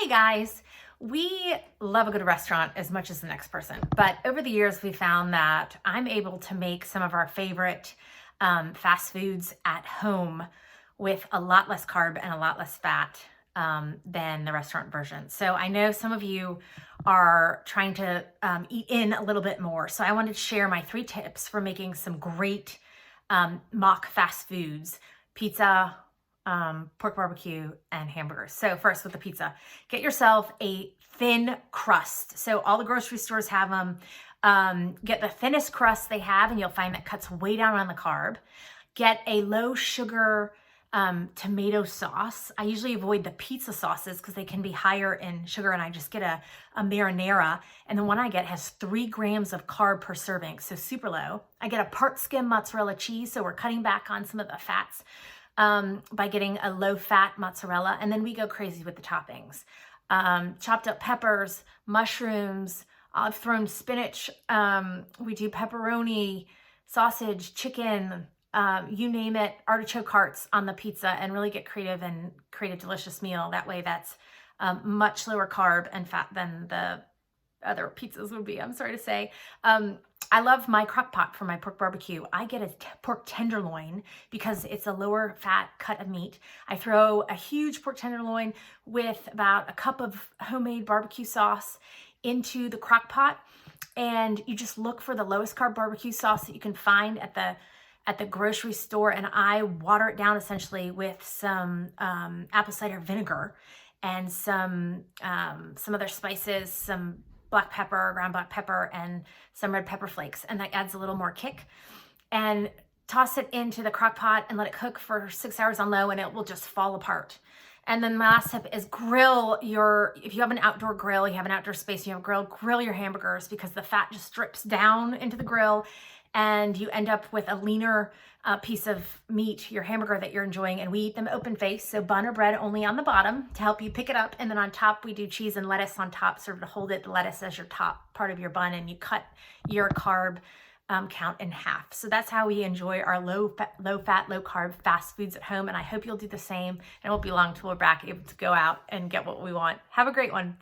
Hey guys, we love a good restaurant as much as the next person, but over the years we found that I'm able to make some of our favorite fast foods at home with a lot less carb and a lot less fat than the restaurant version. So I know some of you are trying to eat in a little bit more. So I wanted to share my 3 tips for making some great mock fast foods: pizza, pork barbecue, and hamburgers. So first, with the pizza, get yourself a thin crust. So all the grocery stores have them. Get the thinnest crust they have, and you'll find that cuts way down on the carb. Get a low sugar tomato sauce. I usually avoid the pizza sauces because they can be higher in sugar, and I just get a marinara. And the one I get has 3 grams of carb per serving, so super low. I get a part skim mozzarella cheese, so we're cutting back on some of the fats by getting a low-fat mozzarella. And then we go crazy with the toppings. Chopped up peppers, mushrooms, I've thrown spinach, we do pepperoni, sausage, chicken, you name it, artichoke hearts on the pizza, and really get creative and create a delicious meal. That way that's much lower carb and fat than the other pizzas would be, I'm sorry to say. I love my crock pot for my pork barbecue. I get a pork tenderloin because it's a lower fat cut of meat. I throw a huge pork tenderloin with about a cup of homemade barbecue sauce into the crock pot, and you just look for the lowest carb barbecue sauce that you can find at the grocery store, and I water it down essentially with some apple cider vinegar and some other spices, some black pepper, ground black pepper, and some red pepper flakes, and that adds a little more kick. And toss it into the crock pot and let it cook for 6 hours on low, and it will just fall apart. And then my last tip is grill if you have an outdoor grill, you have an outdoor space, you have a grill your hamburgers, because the fat just drips down into the grill and you end up with a leaner piece of meat, your hamburger that you're enjoying. And we eat them open face, so bun or bread only on the bottom to help you pick it up. And then on top, we do cheese and lettuce on top, sort of to hold it, the lettuce as your top part of your bun, and you cut your carb count in half. So that's how we enjoy our low fat, low carb fast foods at home. And I hope you'll do the same. And it won't be long till we're back able to go out and get what we want. Have a great one. Bye.